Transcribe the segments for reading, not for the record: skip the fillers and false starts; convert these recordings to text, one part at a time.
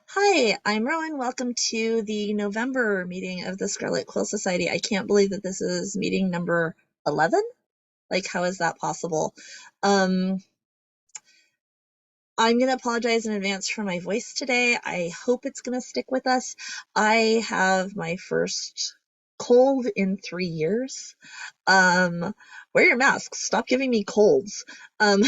Hi, I'm Rowan. Welcome to the November meeting of the Scarlet Quill Society. I can't believe that this is meeting number 11. Like, how is that possible? Um, I'm going to apologize in advance for my voice today. I hope it's going to stick with us. I have my first cold in 3 years. Um, Wear your masks. Stop giving me colds. Um,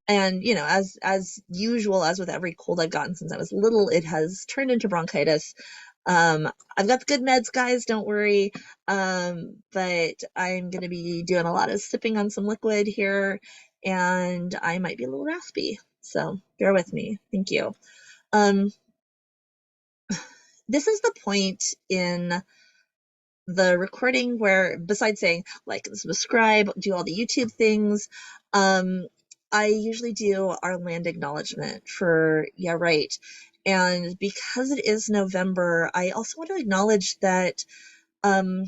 And as usual, as with every cold I've gotten since I was little, it has turned into bronchitis. I've got the good meds, guys, don't worry. But I'm gonna be doing a lot of sipping on some liquid here, and I might be a little raspy. So bear with me. Thank you. Um, this is the point in the recording where, besides saying like and subscribe, do all the YouTube things, um, I usually do our land acknowledgement for yeah, right. And because it is November, I also want to acknowledge that um,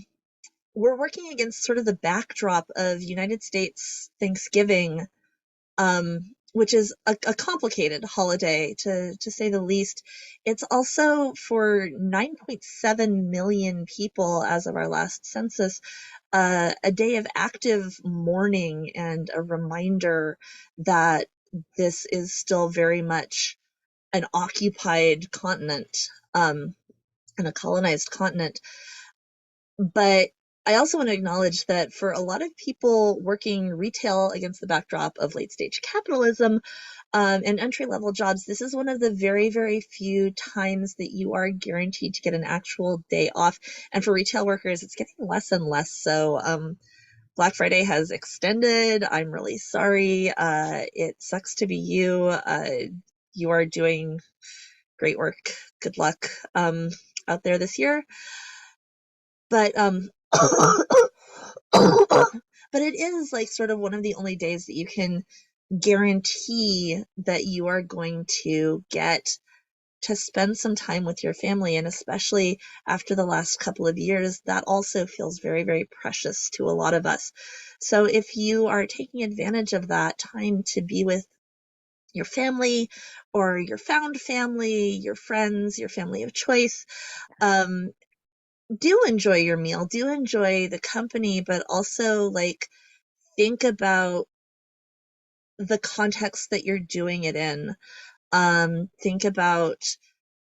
we're working against sort of the backdrop of United States Thanksgiving, which is a complicated holiday to say the least. It's also for 9.7 million people as of our last census, a day of active mourning and a reminder that this is still very much an occupied continent, and a colonized continent. But I also want to acknowledge that for a lot of people working retail against the backdrop of late stage capitalism, and entry level jobs, this is one of the very, very few times that you are guaranteed to get an actual day off. And for retail workers, it's getting less and less so. Black Friday has extended. I'm really sorry. It sucks to be you. You are doing great work. Good luck out there this year. But but it is like sort of one of the only days that you can guarantee that you are going to get to spend some time with your family. And especially after the last couple of years, that also feels very, very precious to a lot of us. So if you are taking advantage of that time to be with your family or your found family, your friends, your family of choice, um, do enjoy your meal, do enjoy the company, but also like think about the context that you're doing it in. Think about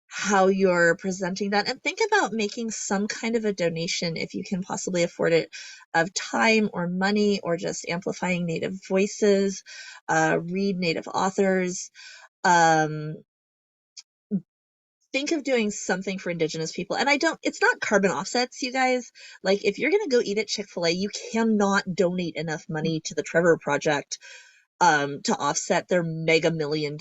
how you're presenting that, and think about making some kind of a donation if you can possibly afford it, of time or money, or just amplifying Native voices, read Native authors, um, think of doing something for Indigenous people. And it's not carbon offsets, you guys. Like, if you're going to go eat at Chick-fil-A, you cannot donate enough money to the Trevor Project to offset their mega $1 million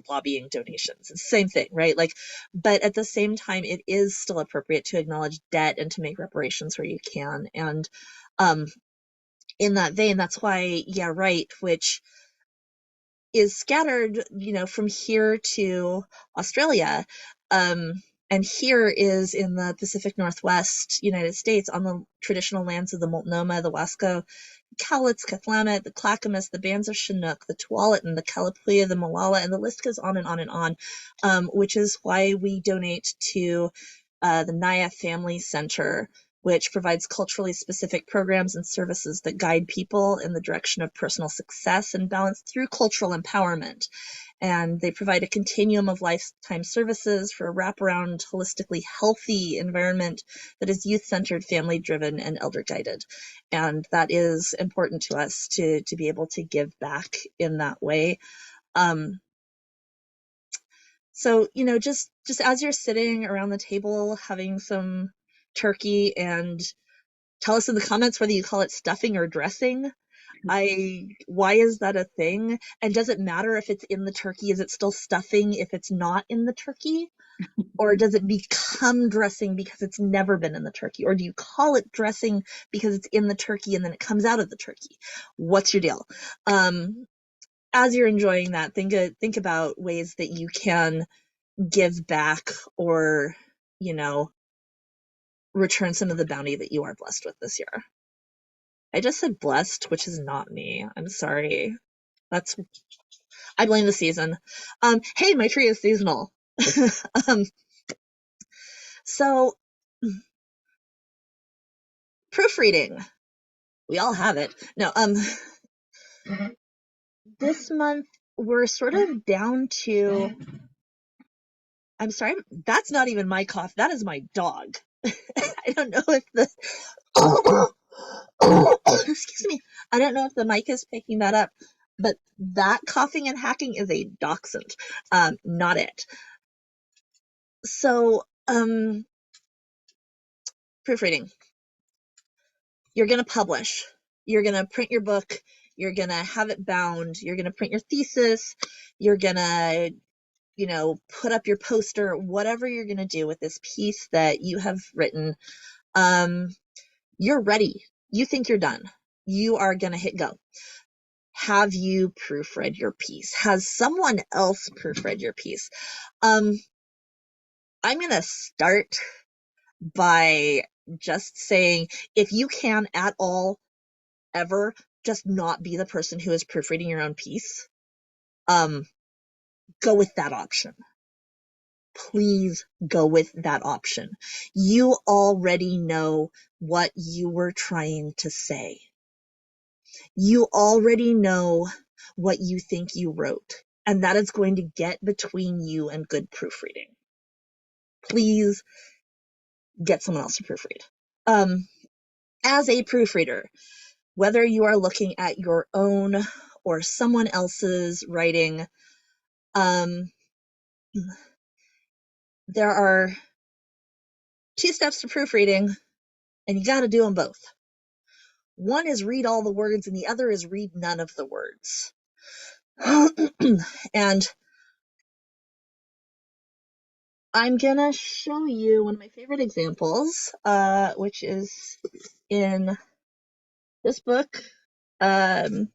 lobbying donations. It's the same thing, right? Like, but at the same time, it is still appropriate to acknowledge debt and to make reparations where you can. And um, in that vein, that's why, yeah, right, which is scattered, from here to Australia. Um, and here is in the Pacific Northwest United States, on the traditional lands of the Multnomah, the Wasco, Cowlitz, Kathlamet, the Clackamas, the bands of Chinook, the Tualatin, the Kalapuya, the Malala, and the list goes on and on and on, which is why we donate to the Naya Family Center, which provides culturally specific programs and services that guide people in the direction of personal success and balance through cultural empowerment. And they provide a continuum of lifetime services for a wraparound, holistically healthy environment that is youth-centered, family-driven, and elder-guided. And that is important to us to be able to give back in that way. So, just as you're sitting around the table having some turkey, and tell us in the comments whether you call it stuffing or dressing. Why is that a thing? And does it matter if it's in the turkey? Is it still stuffing if it's not in the turkey? Or does it become dressing because it's never been in the turkey? Or do you call it dressing because it's in the turkey and then it comes out of the turkey? What's your deal? As you're enjoying that, think about ways that you can give back, or, return some of the bounty that you are blessed with this year. I just said blessed, which is not me. I'm sorry. That's I blame the season. Hey, my tree is seasonal. um, so proofreading, we all have it. No, this month we're sort of down to, I'm sorry, that's not even my cough. That is my dog. I don't know if the excuse me. I don't know if the mic is picking that up, but that coughing and hacking is a dachshund, not it. So, proofreading. You're going to publish. You're going to print your book. You're going to have it bound. You're going to print your thesis. You're going to, put up your poster, whatever you're going to do with this piece that you have written. You're ready. You think you're done. You are going to hit go. Have you proofread your piece? Has someone else proofread your piece? I'm going to start by just saying, if you can at all ever just not be the person who is proofreading your own piece, go with that option. Please go with that option. You already know what you were trying to say. You already know what you think you wrote, and that is going to get between you and good proofreading. Please get someone else to proofread. As a proofreader, whether you are looking at your own or someone else's writing, there are 2 steps to proofreading, and you got to do them both. One is read all the words, and the other is read none of the words. And I'm going to show you one of my favorite examples, which is in this book, Mr.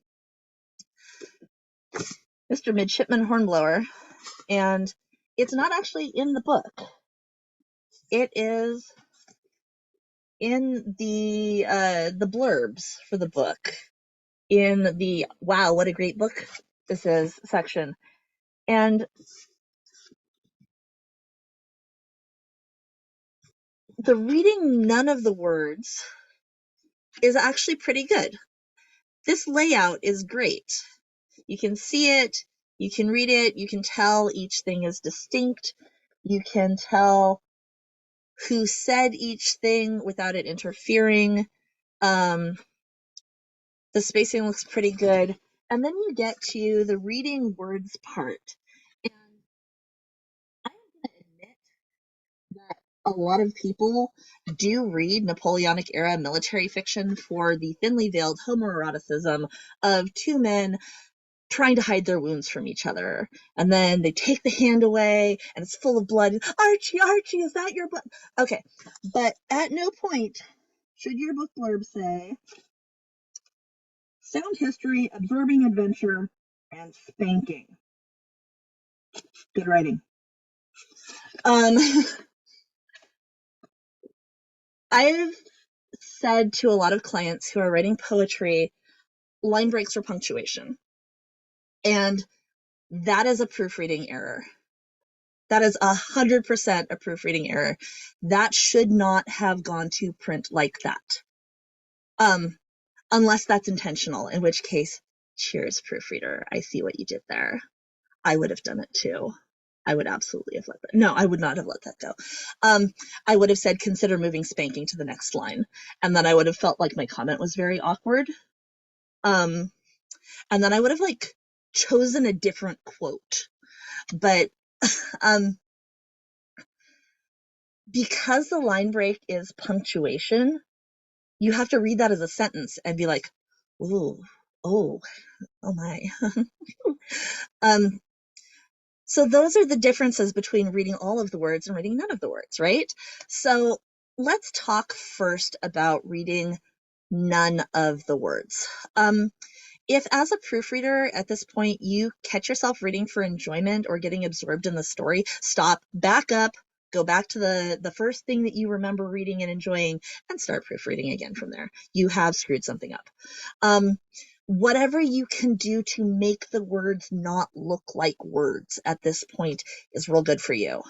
Midshipman Hornblower, and it's not actually in the book. It is in the blurbs for the book, in the wow, what a great book this is section. And the reading none of the words is actually pretty good. This layout is great. You can see it, you can read it, you can tell each thing is distinct, you can tell who said each thing without it interfering. The spacing looks pretty good. And then you get to the reading words part. And I'm going to admit that a lot of people do read Napoleonic era military fiction for the thinly veiled homoeroticism of 2 men trying to hide their wounds from each other. And then they take the hand away and it's full of blood. Archie, Archie, is that your blood? Okay, but at no point should your book blurb say sound history, absorbing adventure, and spanking. Good writing. I've said to a lot of clients who are writing poetry, line breaks or punctuation. And that is a proofreading error. That is 100% a proofreading error. That should not have gone to print like that. Unless that's intentional, in which case, cheers, proofreader. I see what you did there. I would have done it too. I would absolutely have let that. No, I would not have let that go. I would have said, consider moving spanking to the next line. And then I would have felt like my comment was very awkward. And then I would have chosen a different quote. But because the line break is punctuation, you have to read that as a sentence and be like, ooh, oh my. So those are the differences between reading all of the words and reading none of the words, right? So let's talk first about reading none of the words. If as a proofreader at this point you catch yourself reading for enjoyment or getting absorbed in the story, stop, back up, go back to the first thing that you remember reading and enjoying, and start proofreading again from there. You have screwed something up. whatever you can do to make the words not look like words at this point is real good for you.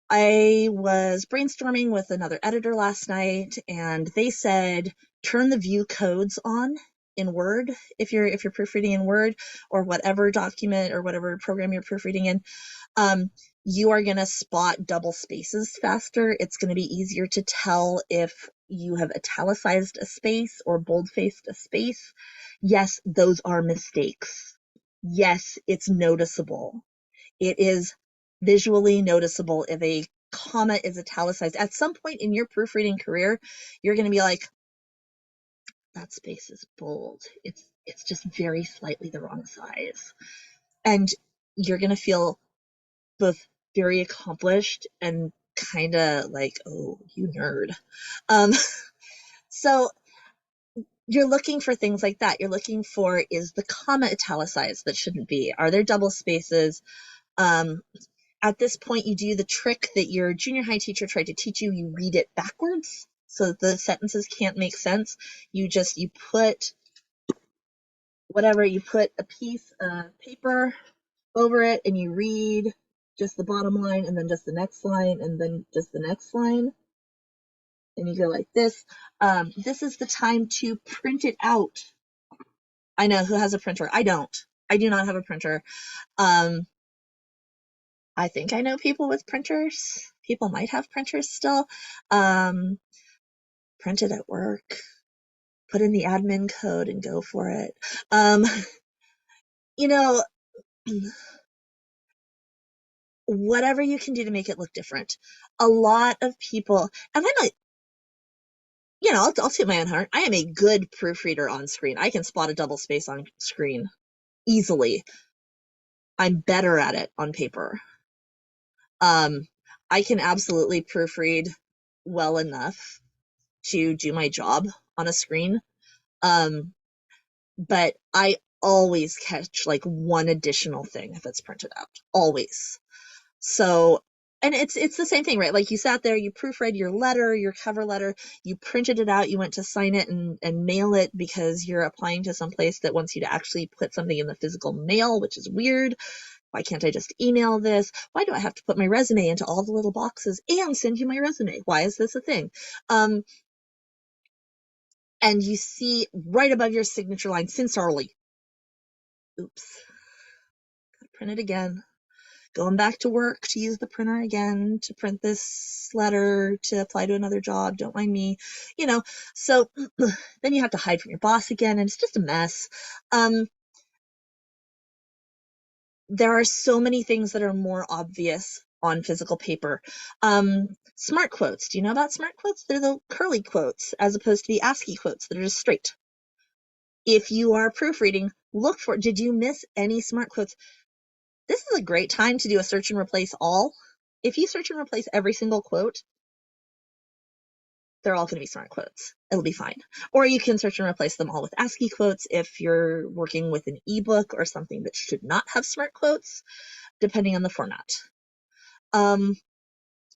I was brainstorming with another editor last night, and they said turn the view codes on in Word if you're proofreading in Word or whatever document or whatever program you're proofreading in. You are going to spot double spaces faster. It's going to be easier to tell if you have italicized a space or bold-faced a space. Yes, those are mistakes. Yes, it's noticeable. It is visually noticeable if a comma is italicized. At some point in your proofreading career, you're going to be like, that space is bold. It's just very slightly the wrong size. And you're going to feel both very accomplished and kind of like, oh, you nerd. Um, so you're looking for things like that. You're looking for, is the comma italicized that shouldn't be? Are there double spaces? At this point, you do the trick that your junior high teacher tried to teach you. You read it backwards so that the sentences can't make sense. You put whatever, you put a piece of paper over it and you read just the bottom line and then just the next line and then just the next line. And you go like this. This is the time to print it out. I know, who has a printer? I don't. I do not have a printer. I think I know people with printers. People might have printers still. Print it at work. Put in the admin code and go for it. You know, whatever you can do to make it look different. A lot of people, and I'm like, I'll toot my own horn. I am a good proofreader on screen. I can spot a double space on screen easily. I'm better at it on paper. I can absolutely proofread well enough to do my job on a screen. But I always catch like one additional thing if it's printed out. Always. So, and it's the same thing, right? Like you sat there, you proofread your letter, your cover letter, you printed it out, you went to sign it and mail it because you're applying to some place that wants you to actually put something in the physical mail, which is weird. Why can't I just email this? Why do I have to put my resume into all the little boxes and send you my resume? Why is this a thing? And you see right above your signature line, sincerely. Oops. Gotta print it again. Going back to work to use the printer again to print this letter to apply to another job. Don't mind me. So then you have to hide from your boss again, and it's just a mess. There are so many things that are more obvious on physical paper. Smart quotes. Do you know about smart quotes? They're the curly quotes as opposed to the ASCII quotes that are just straight. If you are proofreading, look for, did you miss any smart quotes? This is a great time to do a search and replace all. If you search and replace every single quote, they're all going to be smart quotes. It'll be fine. Or you can search and replace them all with ASCII quotes if you're working with an ebook or something that should not have smart quotes, depending on the format.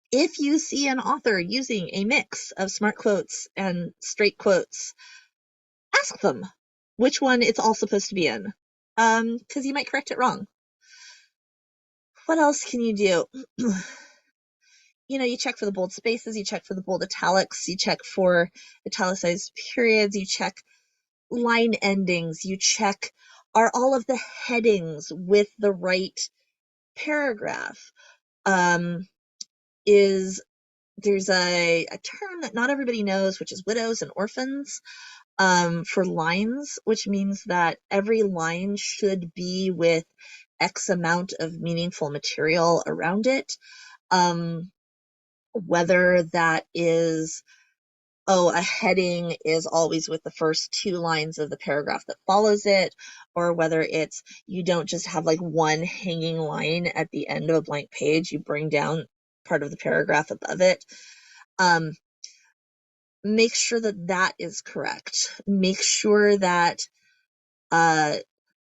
If you see an author using a mix of smart quotes and straight quotes, ask them which one it's all supposed to be in, because you might correct it wrong. What else can you do? You check for the bold spaces, you check for the bold italics, you check for italicized periods, you check line endings, you check, are all of the headings with the right paragraph? There's a term that not everybody knows, which is widows and orphans, for lines, which means that every line should be with X amount of meaningful material around it. Whether that is, a heading is always with the first two lines of the paragraph that follows it, or whether it's you don't just have like one hanging line at the end of a blank page, you bring down part of the paragraph above it. Make sure that is correct. Make sure that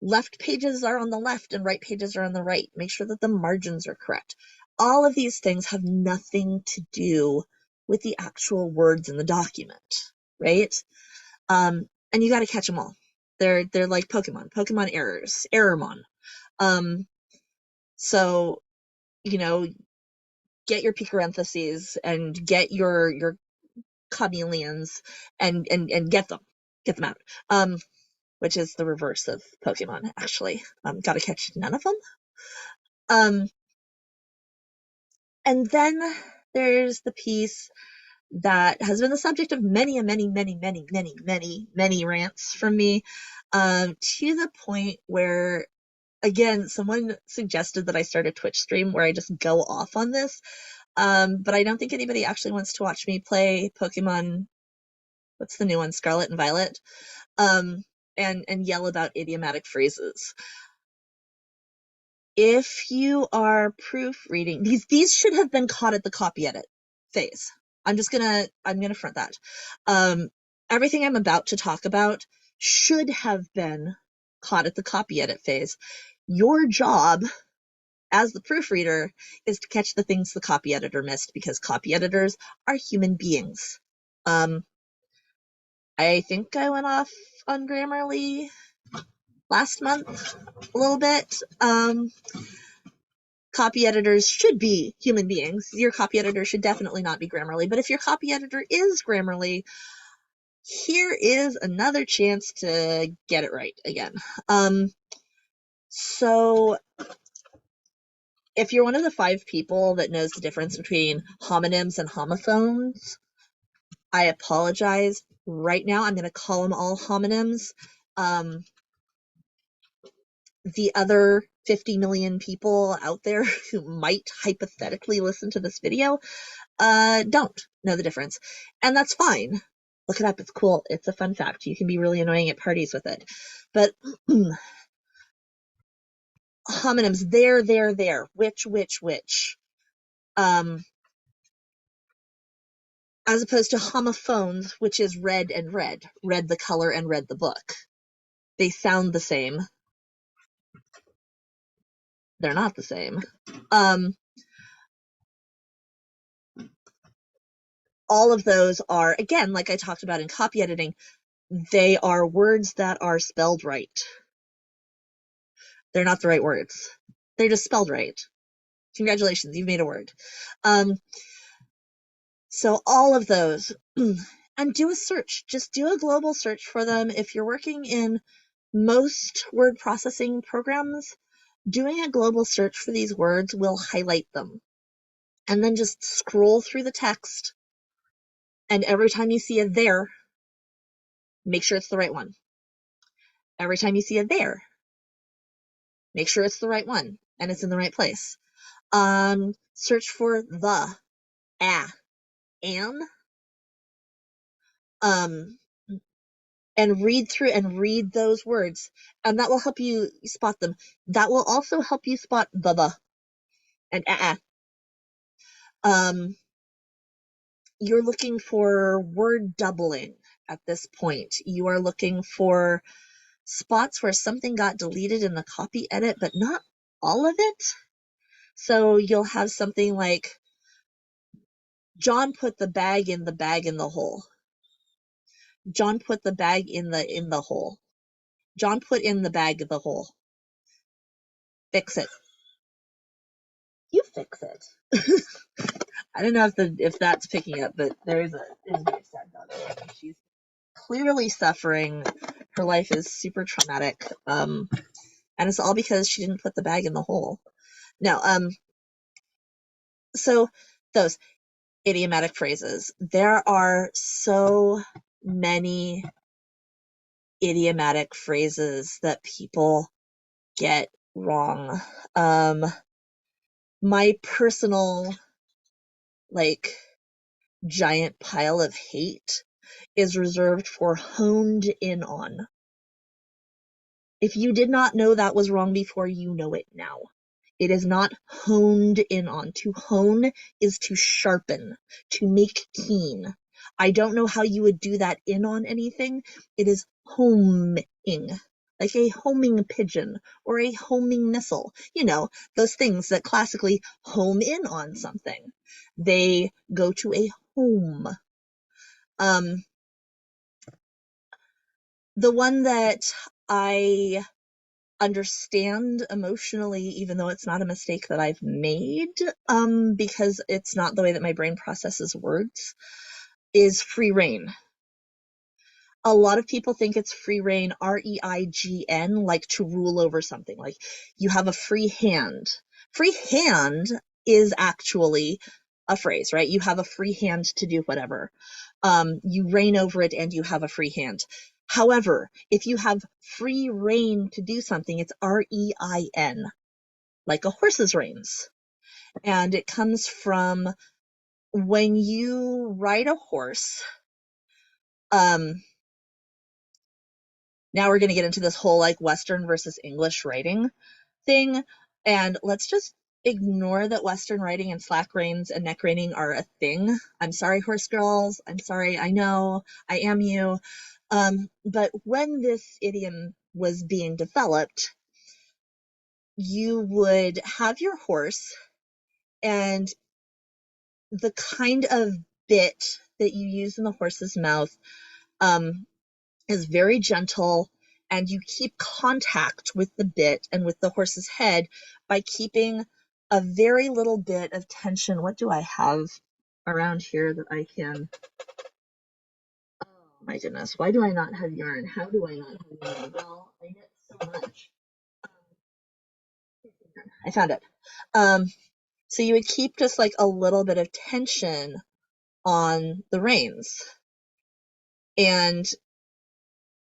left pages are on the left and right pages are on the right. Make sure that the margins are correct. All of these things have nothing to do with the actual words in the document, right? And and you got to catch them all. They're like Pokemon Errormon. So, you know, get your Picarentheses and get your chameleons and get them out. Which is the reverse of Pokemon, actually. Gotta catch none of them. And then there's the piece that has been the subject of many rants from me, to the point where, again, someone suggested that I start a Twitch stream where I just go off on this. But I don't think anybody actually wants to watch me play Pokemon. What's the new one? Scarlet and Violet. And yell about idiomatic phrases. If you are proofreading, these should have been caught at the copy edit phase. I'm gonna front that. Everything I'm about to talk about should have been caught at the copy edit phase. Your job as the proofreader is to catch the things the copy editor missed, because copy editors are human beings. I think I went off on Grammarly last month a little bit. Copy editors should be human beings. Your copy editor should definitely not be Grammarly, but if your copy editor is Grammarly, here is another chance to get it right again. So if you're one of the 5 people that knows the difference between homonyms and homophones, I apologize. Right now, I'm going to call them all homonyms. The other 50 million people out there who might hypothetically listen to this video don't know the difference. And that's fine. Look it up. It's cool. It's a fun fact. You can be really annoying at parties with it. But homonyms, there, which. As opposed to homophones, which is read and read. Read the color and read the book. They sound the same. They're not the same. All of those are, again, like I talked about in copy editing, they are words that are spelled right. They're not the right words. They're just spelled right. Congratulations, you've made a word. So all of those, and do a search. Just do a global search for them. If you're working in most word processing programs, doing a global search for these words will highlight them. And then just scroll through the text, and every time you see a there, make sure it's the right one. Every time you see a there, make sure it's the right one and it's in the right place. Search for the, an, and read those words, and that will help you spot them. That will also help you spot the and you're looking for word doubling at this point. You are looking for spots where something got deleted in the copy edit, but not all of it. So you'll have something like, John put the bag in the hole. John put the bag in the hole. John put in the bag the hole. Fix it. You fix it. I don't know if that's picking up, but there's a very sad dog. She's clearly suffering. Her life is super traumatic. And it's all because she didn't put the bag in the hole. Now, so those idiomatic phrases. There are so many idiomatic phrases that people get wrong. My personal, giant pile of hate is reserved for honed in on. If you did not know that was wrong before, you know it now. It is not honed in on. To hone is to sharpen, to make keen. I don't know how you would do that in on anything. It is homing, like a homing pigeon or a homing missile. Those things that classically home in on something. They go to a home. The one that I understand emotionally, even though it's not a mistake that I've made, because it's not the way that my brain processes words, is free reign. A lot of people think it's free reign, REIGN, like to rule over something, like you have a free hand. Free hand is actually a phrase, right? You have a free hand to do whatever. You reign over it and you have a free hand. However, if you have free reign to do something, it's REIN, like a horse's reins. And it comes from when you ride a horse. Now we're going to get into this whole like Western versus English writing thing. And let's just ignore that Western writing and slack reins and neck reining are a thing. I'm sorry, horse girls. I'm sorry. I know I am you. But when this idiom was being developed, you would have your horse, and the kind of bit that you use in the horse's mouth is very gentle, and you keep contact with the bit and with the horse's head by keeping a very little bit of tension. What do I have around here that I can... Oh my goodness, why do I not have yarn? How do I not have yarn? Well, I knit so much. I found it. So you would keep just like a little bit of tension on the reins, and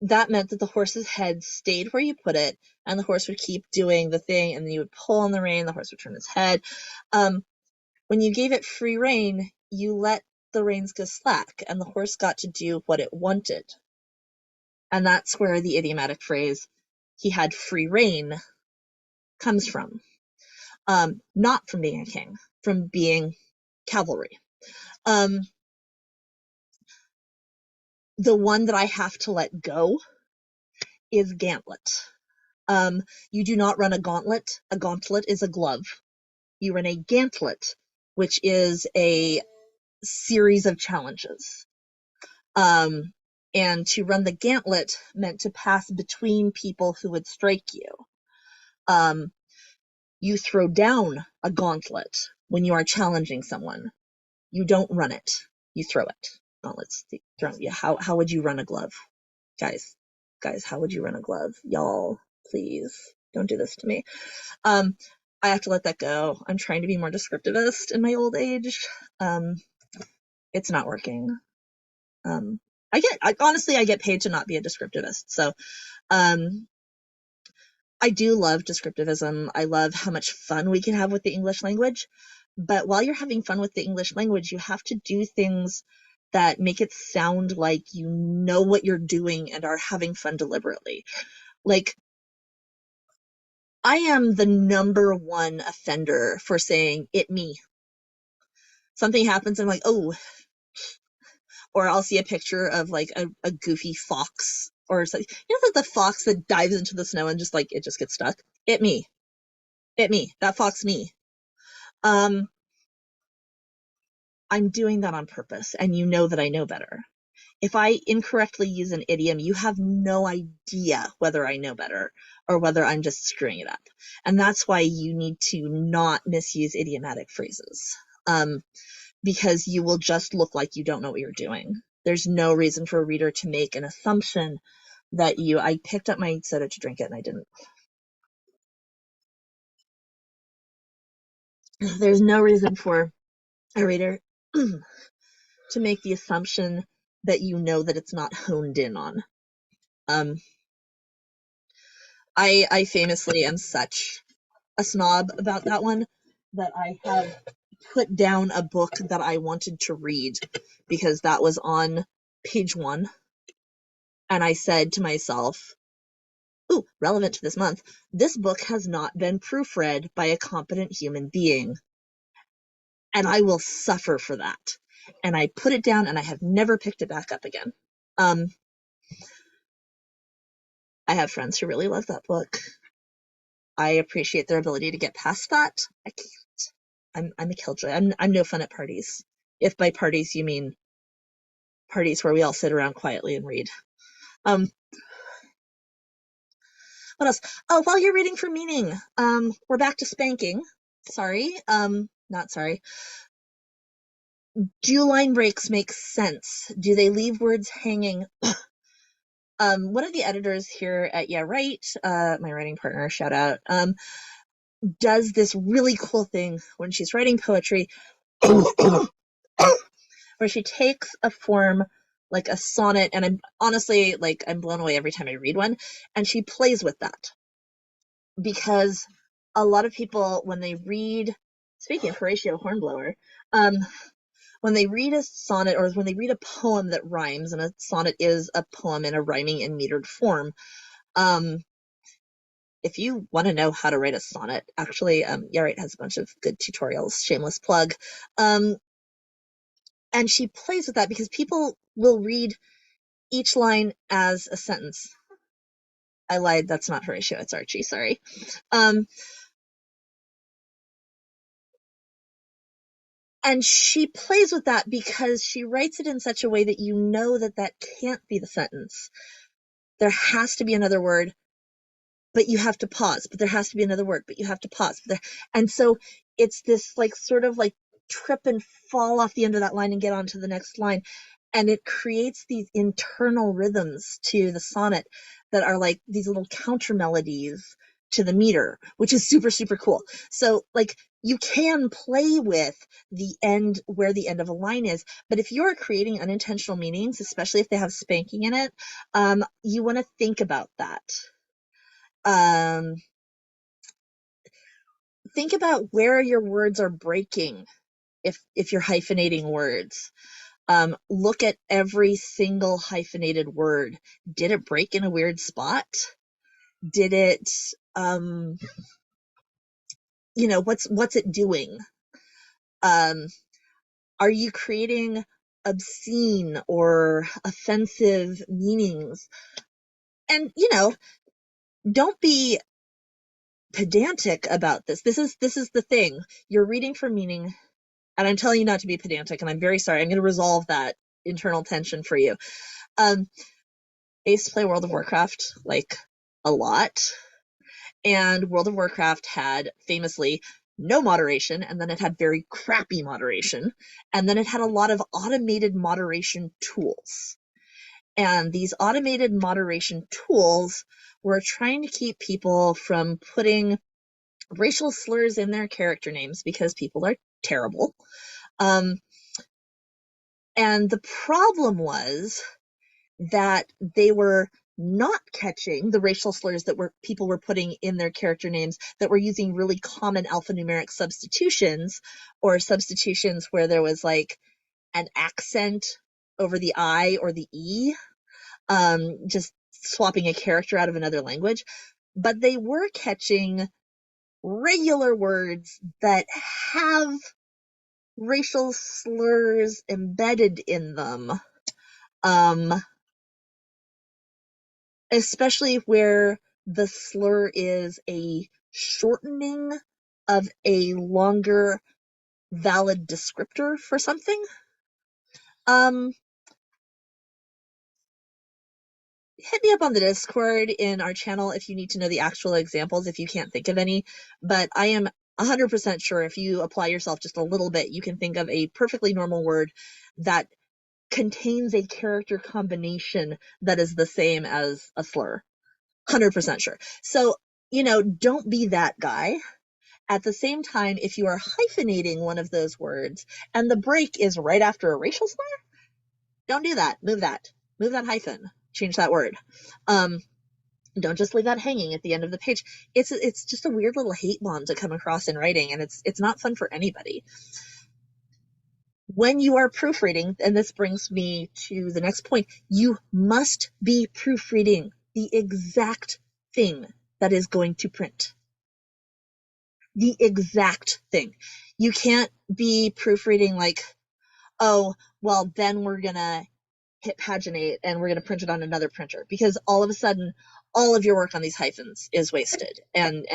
that meant that the horse's head stayed where you put it, and the horse would keep doing the thing, and then you would pull on the rein, the horse would turn its head. When you gave it free rein, you let the reins go slack, and the horse got to do what it wanted. And that's where the idiomatic phrase, he had free rein, comes from. Not from being a king, from being cavalry. The one that I have to let go is gantlet. You do not run a gauntlet. A gauntlet is a glove. You run a gantlet, which is a series of challenges. And to run the gantlet meant to pass between people who would strike you. You throw down a gauntlet when you are challenging someone. You don't run it. You throw it. Gauntlets. Yeah, how would you run a glove? Guys, how would you run a glove? Y'all, please don't do this to me. I have to let that go. I'm trying to be more descriptivist in my old age. It's not working. Honestly, I get paid to not be a descriptivist. So, I do love descriptivism. I love how much fun we can have with the English language. But while you're having fun with the English language, you have to do things that make it sound like you know what you're doing and are having fun deliberately. Like, I am the number one offender for saying it me. Something happens and I'm like, oh, or I'll see a picture of like a goofy fox or something. You know, like the fox that dives into the snow and just like it just gets stuck. It me. That fox me. I'm doing that on purpose, and you know that I know better. If I incorrectly use an idiom, you have no idea whether I know better or whether I'm just screwing it up. And that's why you need to not misuse idiomatic phrases, because you will just look like you don't know what you're doing. There's no reason for a reader to make an assumption that I picked up my soda to drink it and I didn't. There's no reason for a reader to make the assumption that you know that it's not honed in on. I famously am such a snob about that one that I have put down a book that I wanted to read because that was on page 1. And I said to myself, ooh, relevant to this month, this book has not been proofread by a competent human being. And I will suffer for that. And I put it down and I have never picked it back up again. I have friends who really love that book. I appreciate their ability to get past that. I can't. I'm a killjoy. I'm no fun at parties. If by parties you mean parties where we all sit around quietly and read. What else? Oh, while you're reading for meaning, we're back to spanking. Sorry, not sorry. Do line breaks make sense? Do they leave words hanging? One of the editors here at Yeah Right, my writing partner, shout out, does this really cool thing when she's writing poetry where she takes a form like a sonnet, and I'm honestly like I'm blown away every time I read one, and she plays with that because a lot of people when they read, speaking of Horatio Hornblower, um, when they read a sonnet or when they read a poem that rhymes, and a sonnet is a poem in a rhyming and metered form, um, if you want to know how to write a sonnet, actually, Yeah Right has a bunch of good tutorials, shameless plug. Um, and she plays with that because people will read each line as a sentence. I lied, that's not Horatio, it's Archie, sorry. Um, and she plays with that because she writes it in such a way that you know that that can't be the sentence. There has to be another word, but you have to pause, but there has to be another word, but you have to pause. And so it's this like sort of like trip and fall off the end of that line and get on to the next line. And it creates these internal rhythms to the sonnet that are like these little counter melodies to the meter, which is super, super cool. So like you can play with the end where the end of a line is, but if you're creating unintentional meanings, especially if they have spanking in it, you want to think about that. Um, think about where your words are breaking if you're hyphenating words. Look at every single hyphenated word. Did it break in a weird spot? Did it, what's it doing? Um, are you creating obscene or offensive meanings? And, don't be pedantic about this. This is the thing. You're reading for meaning, and I'm telling you not to be pedantic, and I'm very sorry. I'm going to resolve that internal tension for you. I used to play World of Warcraft like a lot, and World of Warcraft had famously no moderation, and then it had very crappy moderation, and then it had a lot of automated moderation tools. And these automated moderation tools were trying to keep people from putting racial slurs in their character names because people are terrible. Um, and the problem was that they were not catching the racial slurs that people were putting in their character names, that were using really common alphanumeric substitutions, or substitutions where there was like an accent over the I or the E, just swapping a character out of another language. But they were catching regular words that have racial slurs embedded in them. Especially where the slur is a shortening of a longer valid descriptor for something. Hit me up on the Discord in our channel if you need to know the actual examples, if you can't think of any. But I am 100% sure if you apply yourself just a little bit, you can think of a perfectly normal word that contains a character combination that is the same as a slur. 100% sure. So, don't be that guy. At the same time, if you are hyphenating one of those words and the break is right after a racial slur, don't do that. Move that. Move that hyphen. Change that word. Don't just leave that hanging at the end of the page. It's just a weird little hate bomb to come across in writing, and it's not fun for anybody. When you are proofreading, and this brings me to the next point, you must be proofreading the exact thing that is going to print. The exact thing. You can't be proofreading like, oh, well, then we're going to hit paginate and we're going to print it on another printer, because all of a sudden, all of your work on these hyphens is wasted, and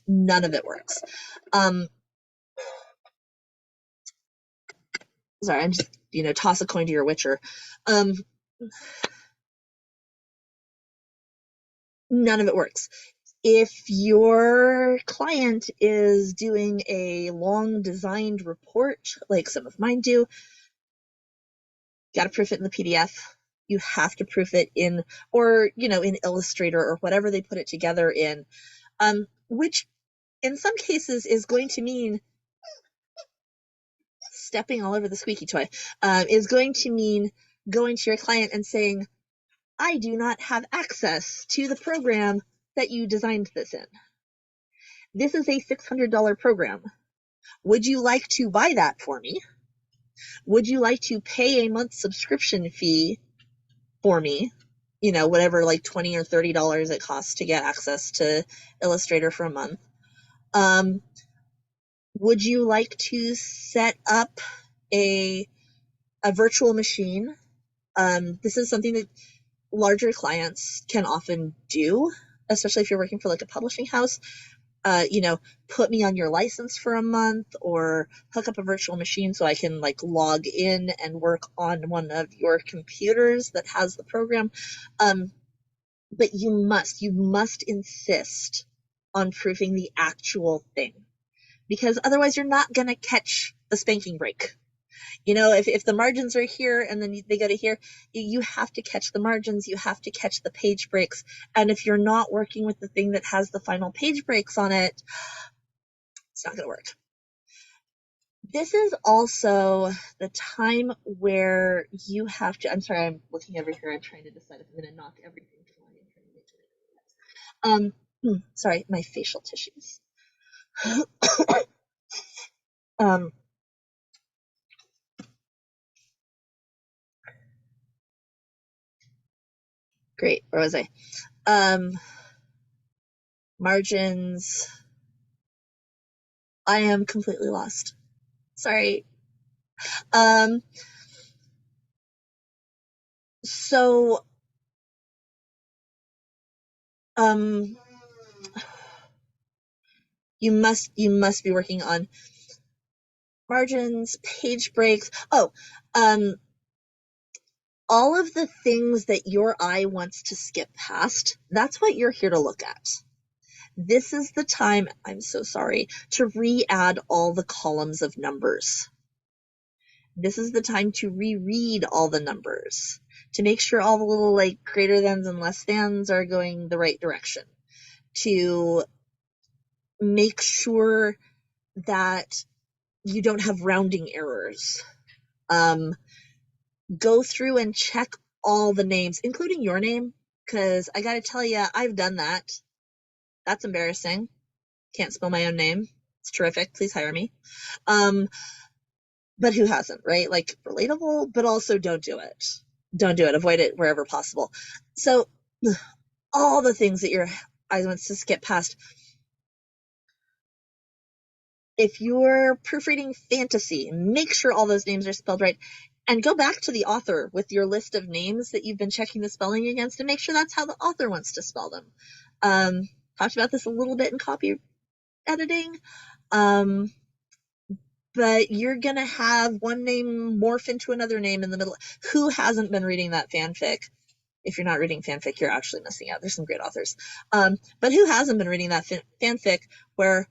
none of it works. Sorry, I'm just, toss a coin to your Witcher. None of it works. If your client is doing a long designed report, like some of mine do, got to proof it in the PDF. You have to proof it in, or, in Illustrator or whatever they put it together in, which in some cases is going to mean stepping all over the squeaky toy, is going to mean going to your client and saying, I do not have access to the program that you designed this in. This is a $600 program. Would you like to buy that for me? Would you like to pay a month subscription fee for me? Whatever, like $20 or $30 it costs to get access to Illustrator for a month. Would you like to set up a virtual machine? This is something that larger clients can often do, especially if you're working for like a publishing house. Put me on your license for a month, or hook up a virtual machine so I can like log in and work on one of your computers that has the program. But you must insist on proofing the actual thing, because otherwise you're not going to catch the spanking break. If the margins are here and then they go to here, you have to catch the margins, you have to catch the page breaks. And if you're not working with the thing that has the final page breaks on it, it's not going to work. This is also the time where you have to, I'm sorry, I'm looking over here, I'm trying to decide if I'm going to knock everything fly. Sorry, my facial tissues. Great, where was I? Margins. I am completely lost. Sorry. So, you must be working on margins, page breaks. Oh, all of the things that your eye wants to skip past, that's what you're here to look at. This is the time, I'm so sorry, to re-add all the columns of numbers. This is the time to reread all the numbers, to make sure all the little like greater thans and less thans are going the right direction, to make sure that you don't have rounding errors. Go through and check all the names, including your name, because I gotta tell you, I've done that. That's embarrassing. Can't spell my own name. It's terrific. Please hire me. But who hasn't, right? Like, relatable, but also don't do it. Don't do it. Avoid it wherever possible. So, all the things that your eye wants to skip past. If you're proofreading fantasy, make sure all those names are spelled right. And go back to the author with your list of names that you've been checking the spelling against and make sure that's how the author wants to spell them. Talked about this a little bit in copy editing. But you're going to have one name morph into another name in the middle. Who hasn't been reading that fanfic? If you're not reading fanfic, you're actually missing out. There's some great authors. But who hasn't been reading that fanfic where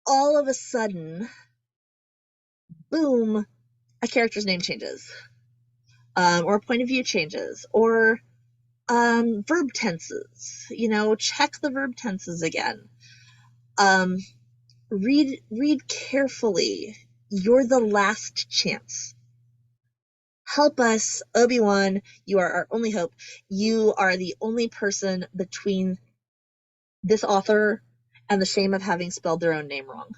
all of a sudden, boom, a character's name changes, or a point of view changes, or verb tenses. Check the verb tenses again. Read carefully. You're the last chance. Help us, Obi-Wan. You are our only hope. You are the only person between this author and the shame of having spelled their own name wrong.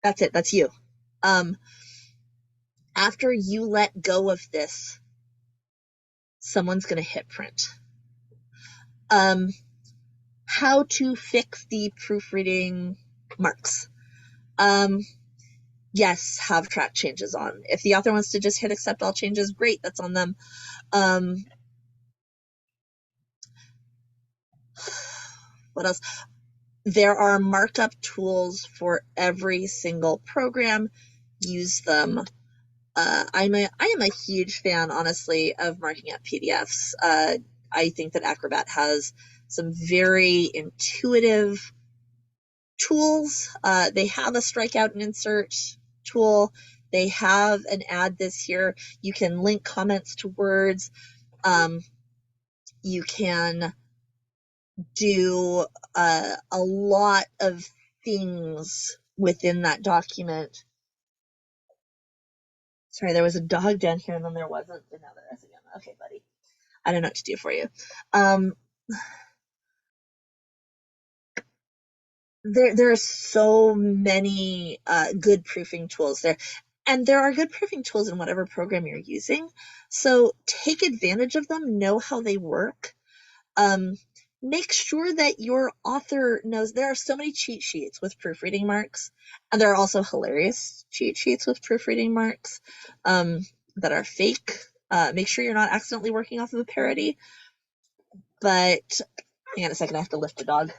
That's it. That's you. After you let go of this, someone's going to hit print. How to fix the proofreading marks. Yes, have track changes on. If the author wants to just hit accept all changes, great, that's on them. What else? There are markup tools for every single program. Use them. I am a huge fan, honestly, of marking up PDFs. I think that Acrobat has some very intuitive tools. They have a strikeout and insert tool. They have an add this here. You can link comments to words. You can do a lot of things within that document. Sorry, there was a dog down here and then there wasn't, and now there is again. Okay, buddy. I don't know what to do for you. There are so many good proofing tools there. And there are good proofing tools in whatever program you're using. So take advantage of them, know how they work. Make sure that your author knows. There are so many cheat sheets with proofreading marks, and there are also hilarious cheat sheets with proofreading marks that are fake. Make sure you're not accidentally working off of a parody. But hang on a second, I have to lift the dog.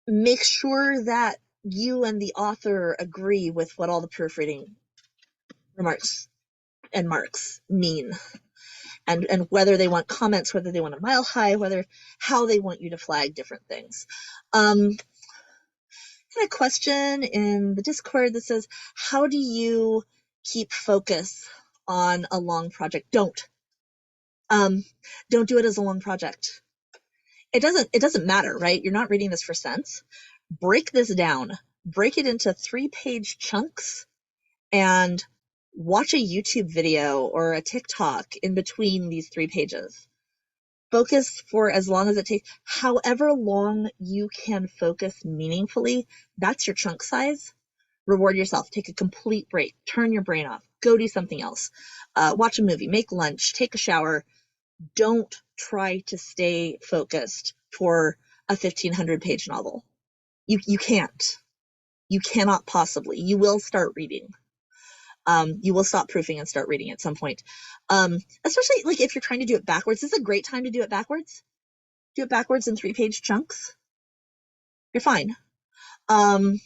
Make sure that you and the author agree with what all the proofreading remarks and marks mean, and whether they want comments, whether they want a mile high, how they want you to flag different things. Had a question in the Discord that says, how do you keep focus on a long project? Don't do it as a long project. It doesn't matter, right? You're not reading this for sense. Break this down. Break it into 3-page chunks and watch a YouTube video or a TikTok in between these 3 pages. Focus for as long as it takes. However long you can focus meaningfully, that's your chunk size. Reward yourself. Take a complete break. Turn your brain off. Go do something else. Watch a movie. Make lunch. Take a shower. Don't try to stay focused for a 1,500-page novel. You can't. You cannot possibly. You will start reading. You will stop proofing and start reading at some point. Especially like if you're trying to do it backwards. This is a great time to do it backwards. Do it backwards in 3-page chunks. You're fine. Read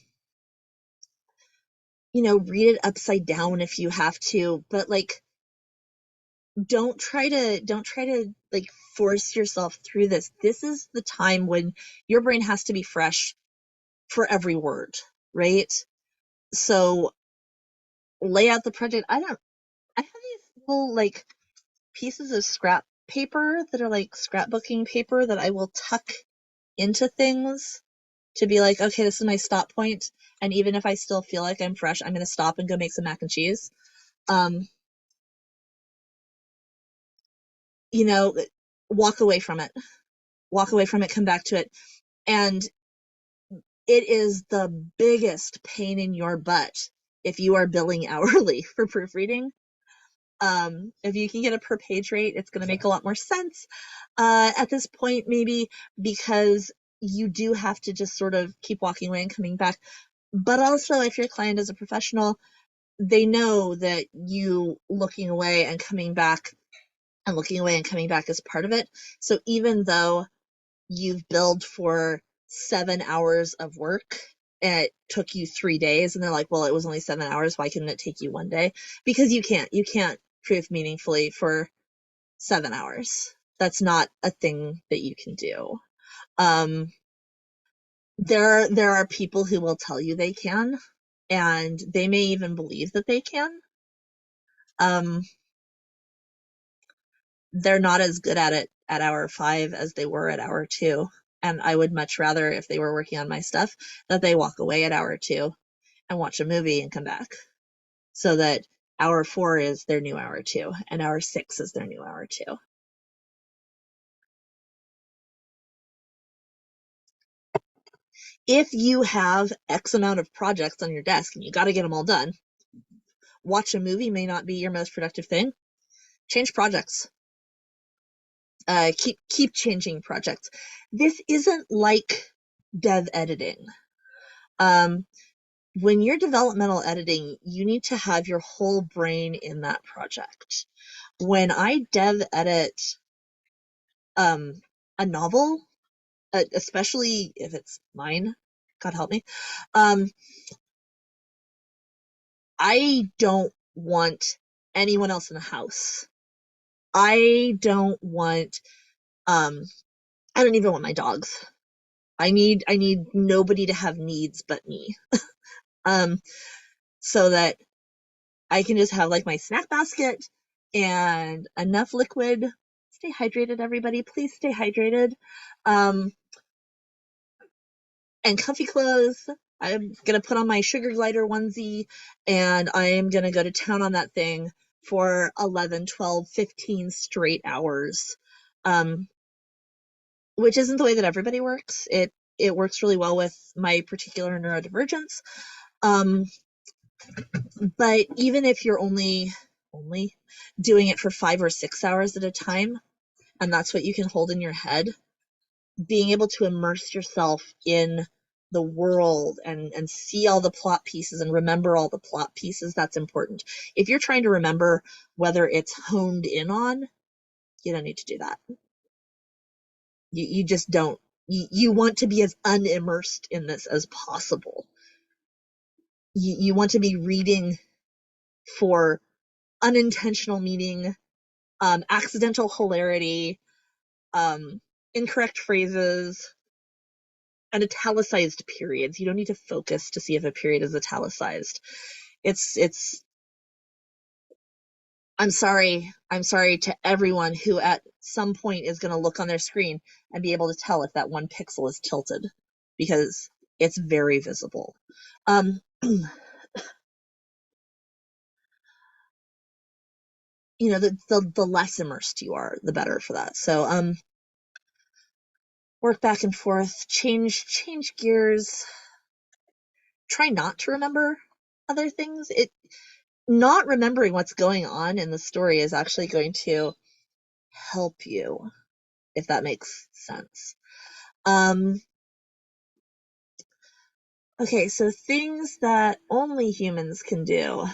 it upside down if you have to, but like don't try to like force yourself through this. This is the time when your brain has to be fresh for every word, right? So lay out the project. I have these little like pieces of scrap paper that are like scrapbooking paper that I will tuck into things to be like, okay, this is my stop point. And even if I still feel like I'm fresh, I'm going to stop and go make some mac and cheese. Walk away from it. Come back to it. And it is the biggest pain in your butt if you are billing hourly for proofreading. If you can get a per page rate, it's going to make a lot more sense at this point, maybe, because you do have to just sort of keep walking away and coming back. But also, if your client is a professional, they know that you looking away and coming back is part of it. So even though you've billed for 7 hours of work and it took you 3 days, and they're like, well, it was only 7 hours, why couldn't it take you 1 day? Because you can't proof meaningfully for 7 hours. That's not a thing that you can do. There are people who will tell you they can, and they may even believe that they can. They're not as good at it at hour 5 as they were at hour 2. And I would much rather, if they were working on my stuff, that they walk away at hour 2 and watch a movie and come back, so that hour 4 is their new hour 2 and hour 6 is their new hour 2. If you have X amount of projects on your desk and you got to get them all done, watch a movie may not be your most productive thing. Change projects. Keep changing projects. This isn't like dev editing. When you're developmental editing, you need to have your whole brain in that project. When I dev edit a novel, especially if it's mine, God help me, I don't want anyone else in the house. I don't want um I don't even want my dogs. I need nobody to have needs but me. Um so that I can just have like my snack basket and enough liquid. Stay hydrated, everybody. Please stay hydrated. Um and comfy clothes. I'm gonna put on my sugar glider onesie and I'm gonna go to town on that thing for 11, 12, 15 straight hours. Um, which isn't the way that everybody works. It works really well with my particular neurodivergence. Um, but even if you're only doing it for 5 or 6 hours at a time, and that's what you can hold in your head, being able to immerse yourself in the world and see all the plot pieces and remember all the plot pieces, that's important. If you're trying to remember whether it's honed in on, you don't need to do that. You just don't. You want to be as unimmersed in this as possible. You want to be reading for unintentional meaning, accidental hilarity, um, incorrect phrases, and italicized periods. You don't need to focus to see if a period is italicized. It's I'm sorry to everyone who at some point is going to look on their screen and be able to tell if that one pixel is tilted, because it's very visible. Um, the less immersed you are, the better for that. So work back and forth, change gears, try not to remember other things. It Not remembering what's going on in the story is actually going to help you, if that makes sense. Um, okay, so things that only humans can do.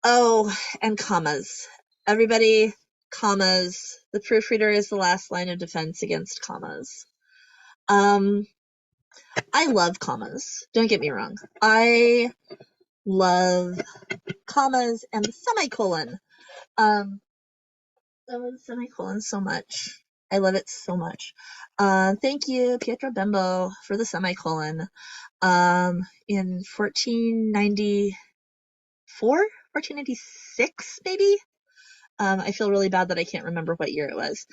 Oh, and commas. Everybody, commas. The proofreader is the last line of defense against commas. Um, I love commas. Don't get me wrong. I love commas and the semicolon. I love the semicolon so much. I love it so much. Thank you, Pietro Bembo, for the semicolon. In 1494, 1496, maybe. I feel really bad that I can't remember what year it was.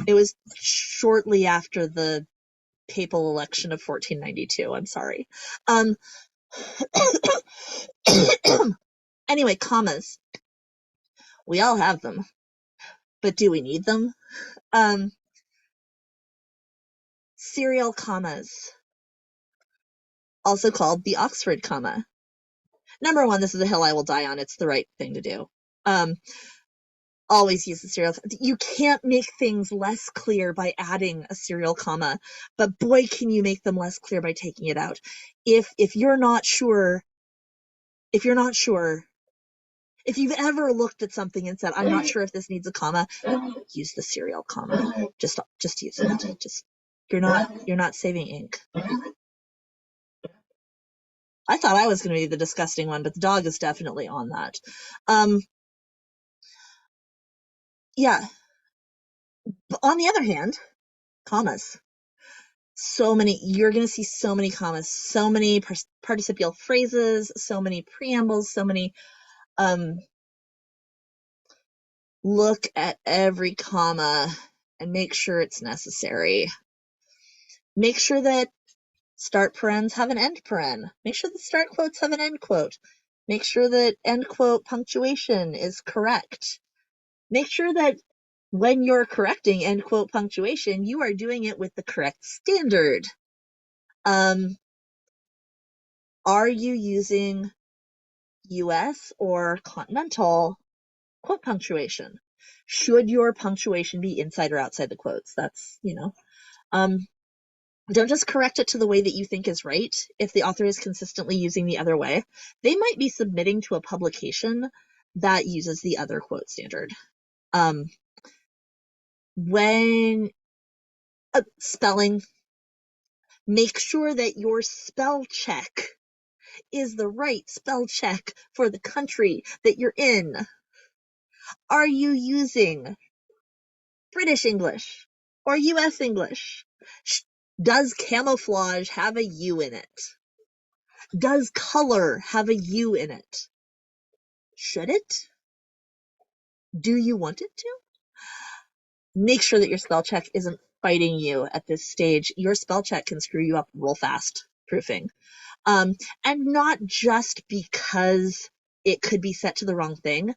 It was shortly after the papal election of 1492. I'm sorry. Um, anyway, commas. We all have them, but do we need them? Um, serial commas, also called the Oxford comma. Number one, this is a hill I will die on. It's the right thing to do. Always use the serial. You can't make things less clear by adding a serial comma, but boy, can you make them less clear by taking it out. If you're not sure, if you've ever looked at something and said, I'm not sure if this needs a comma, use the serial comma. Just use it. You're not saving ink. I thought I was going to be the disgusting one, but the dog is definitely on that. Yeah. But on the other hand, commas. You're going to see so many commas, so many participial phrases, so many preambles, so many, look at every comma and make sure it's necessary. Make sure that start parens have an end paren. Make sure that start quotes have an end quote. Make sure that end quote punctuation is correct. Make sure that when you're correcting end quote punctuation, you are doing it with the correct standard. Are you using US or continental quote punctuation? Should your punctuation be inside or outside the quotes? That's, don't just correct it to the way that you think is right. If the author is consistently using the other way, they might be submitting to a publication that uses the other quote standard. When spelling, Make sure that your spell check is the right spell check for the country that you're in. Are you using British English or US English? Does camouflage have a U in it? Does color have a U in it? Should it? Do you want it to? Make sure that your spell check isn't fighting you at this stage. Your spell check can screw you up real fast, proofing. And not just because it could be set to the wrong thing.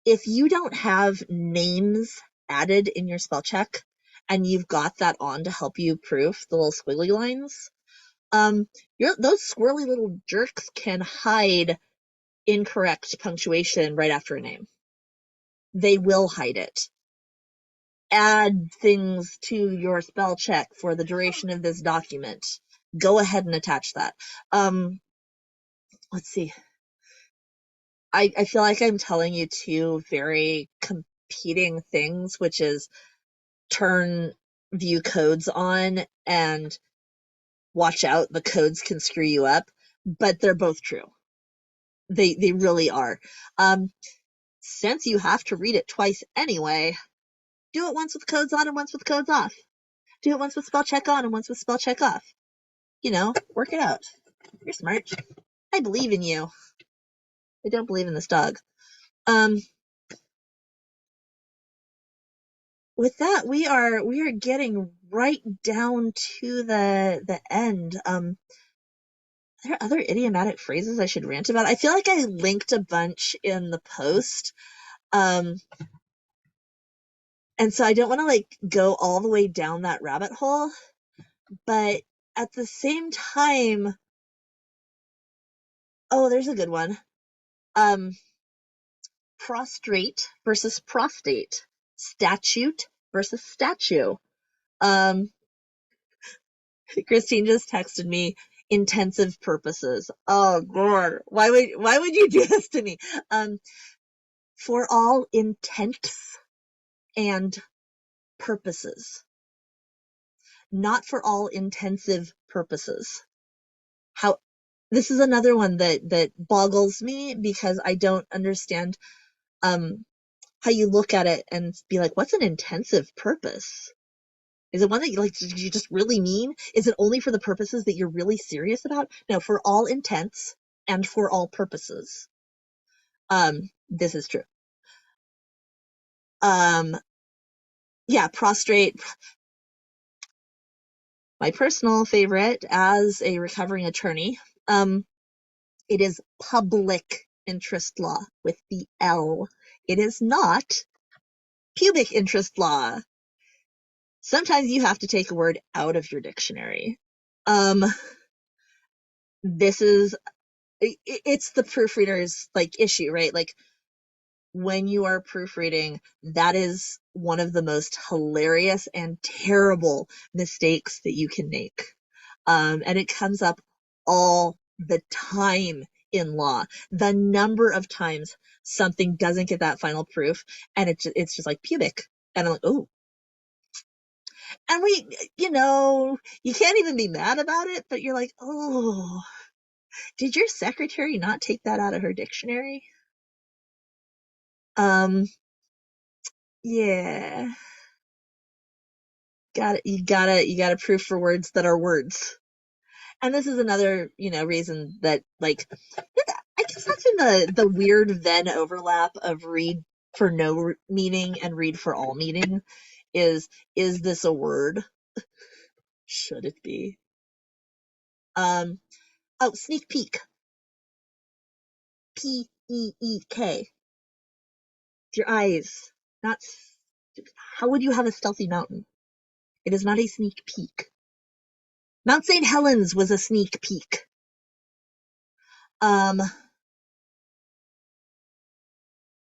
If you don't have names added in your spell check and you've got that on to help you proof the little squiggly lines, those squirrely little jerks can hide incorrect punctuation right after a name. They will hide it. Add things to your spell check for the duration of this document. Go ahead and attach that. Let's see. I feel like I'm telling you two very competing things, which is turn view codes on and watch out, the codes can screw you up, but they're both true. They really are. Since you have to read it twice anyway, do it once with codes on and once with codes off. Do it once with spell check on and once with spell check off. Work it out. You're smart. I believe in you. I don't believe in this dog. With that, we are getting right down to the end. Are there other idiomatic phrases I should rant about? I feel like I linked a bunch in the post. And so I don't want to go all the way down that rabbit hole, but at the same time, oh, there's a good one. Prostrate versus prostate. Statute versus statue. Christine just texted me intensive purposes. Oh God, why would you do this to me? For all intents and purposes, not for all intensive purposes. This is another one that boggles me because I don't understand how you look at it and be like, what's an intensive purpose? Is it one that you just really mean? Is it only for the purposes that you're really serious about? No, for all intents and for all purposes. This is true. Yeah, prostrate. My personal favorite as a recovering attorney. It is public interest law with the L. It is not pubic interest law. Sometimes you have to take a word out of your dictionary. It's the proofreader's issue, right? When you are proofreading, that is one of the most hilarious and terrible mistakes that you can make. And it comes up all the time in law. The number of times something doesn't get that final proof and it's just pubic. And I'm like, oh. And you can't even be mad about it, but you're like, oh, did your secretary not take that out of her dictionary? Yeah. You gotta proof for words that are words. And this is another, reason that I guess that's in the weird Venn overlap of read for no meaning and read for all meaning is this a word? Should it be? Sneak peek. P-E-E-K. Your eyes. Not. How would you have a stealthy mountain? It is not a sneak peek. Mount St. Helens was a sneak peek.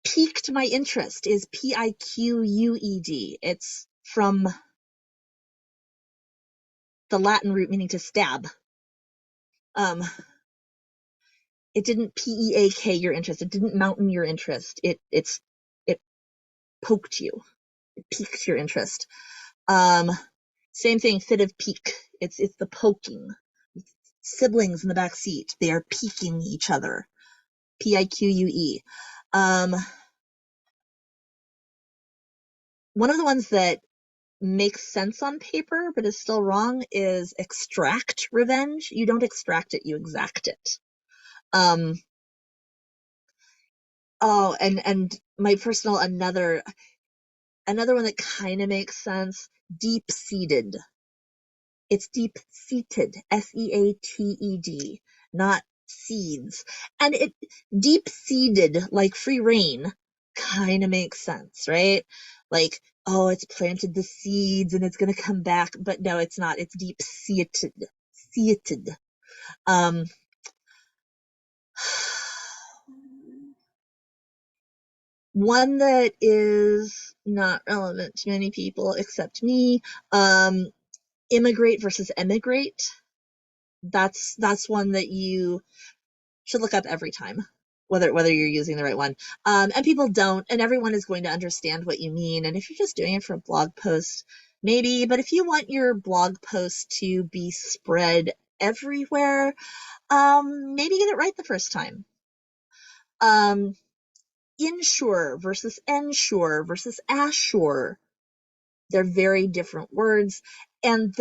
Piqued my interest is P-I-Q-U-E-D. It's from the Latin root meaning to stab. It didn't P-E-A-K your interest. It didn't mountain your interest. It poked you. It piques your interest. Same thing, fit of pique. It's the poking. Siblings in the back seat, they are piquing each other. Pique. One of the ones that makes sense on paper but is still wrong is extract revenge. You don't extract it, you exact it. And my personal another one that kind of makes sense, deep-seated. It's deep-seated, seated, not seeds. And it deep-seated, like free reign, kind of makes sense, right? Like, oh, it's planted the seeds and it's going to come back, but no, it's not. It's deep-seated. Seated. Um, one that is not relevant to many people except me, immigrate versus emigrate. That's one that you should look up every time, whether you're using the right one. And people don't, and everyone is going to understand what you mean. And if you're just doing it for a blog post, maybe, but if you want your blog post to be spread everywhere, maybe get it right the first time. Insure versus ensure versus assure. They're very different words, and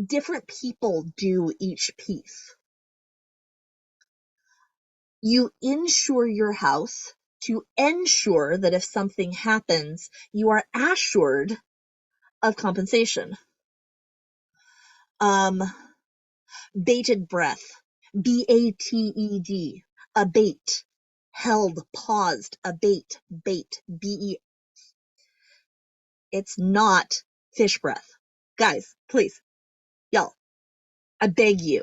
different people do each piece. You insure your house to ensure that if something happens, you are assured of compensation. Bated breath, BATED, abate, held, paused, abate, bait, BE. It's not fish breath. Guys, please, y'all, I beg you,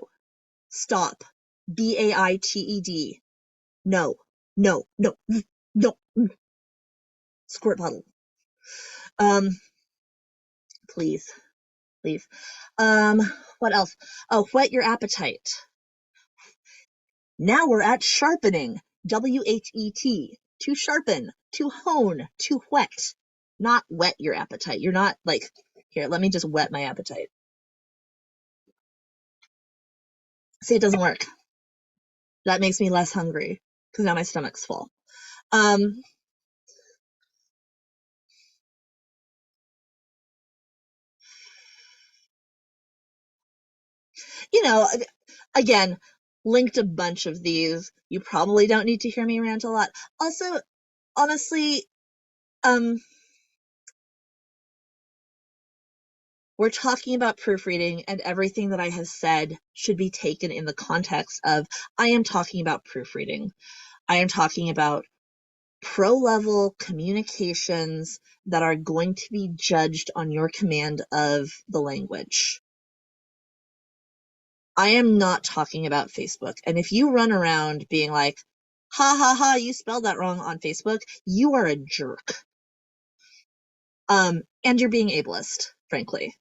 stop. BAITED. No, no, no, no. Squirt bottle. Please. What else? Oh, whet your appetite. Now we're at sharpening. WHET. To sharpen, to hone, to whet. Not whet your appetite. You're not like, here, let me just whet my appetite. See, it doesn't work. That makes me less hungry because now my stomach's full. You know, again, linked a bunch of these. You probably don't need to hear me rant a lot. Also, honestly, we're talking about proofreading, and everything that I have said should be taken in the context of I am talking about proofreading. I am talking about pro-level communications that are going to be judged on your command of the language. I am not talking about Facebook. And if you run around being like, ha ha ha, you spelled that wrong on Facebook, you are a jerk. And you're being ableist, frankly.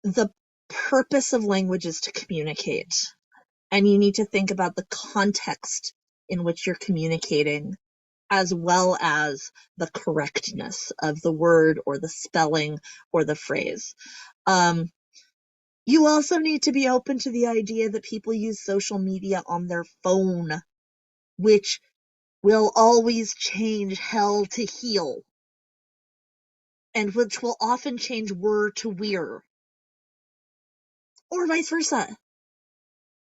The purpose of language is to communicate, and you need to think about the context in which you're communicating, as well as the correctness of the word or the spelling or the phrase. You also need to be open to the idea that people use social media on their phone, which will always change hell to heal, and which will often change were to we're, or vice versa.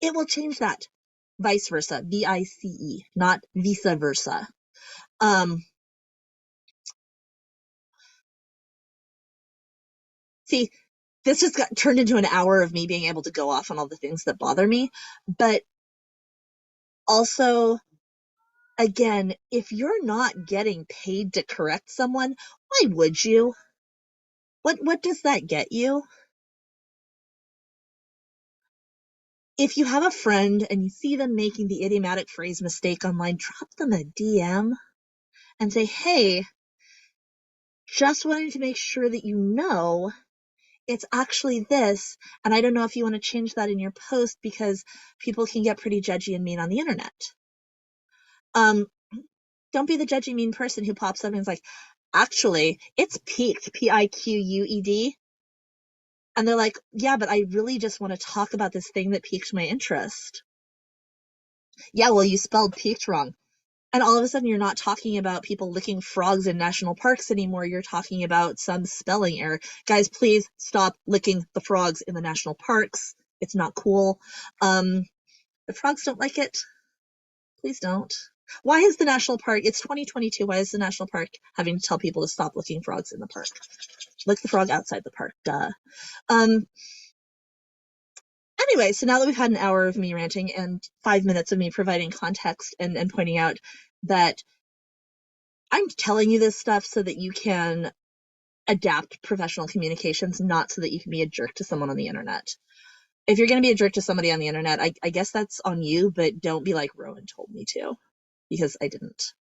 It will change that. Vice versa, VICE, not visa versa. See, this just got turned into an hour of me being able to go off on all the things that bother me. But also, again, if you're not getting paid to correct someone, why would you? What does that get you? If you have a friend and you see them making the idiomatic phrase mistake online, drop them a DM and say, hey, just wanting to make sure that you know it's actually this, and I don't know if you want to change that in your post because people can get pretty judgy and mean on the internet. Don't be the judgy, mean person who pops up and is like, Actually, it's piqued, Piqued. And they're like, yeah, but I really just want to talk about this thing that piqued my interest. Yeah, well, you spelled piqued wrong. And all of a sudden, you're not talking about people licking frogs in national parks anymore. You're talking about some spelling error. Guys, please stop licking the frogs in the national parks. It's not cool. The frogs don't like it. Please don't. Why is the national park, it's 2022, why is the national park having to tell people to stop licking frogs in the park? Lick the frog outside the park, duh. Um, anyway, so now that we've had an hour of me ranting and 5 minutes of me providing context and pointing out that I'm telling you this stuff so that you can adapt professional communications, not so that you can be a jerk to someone on the internet. If you're going to be a jerk to somebody on the internet, I guess that's on you, but don't be like Rowan told me to, because I didn't.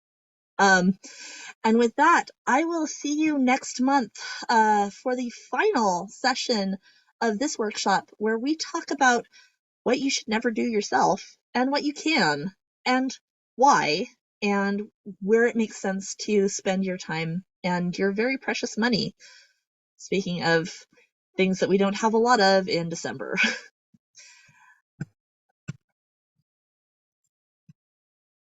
And with that, I will see you next month for the final session of this workshop where we talk about what you should never do yourself and what you can and why and where it makes sense to spend your time and your very precious money. Speaking of things that we don't have a lot of in December.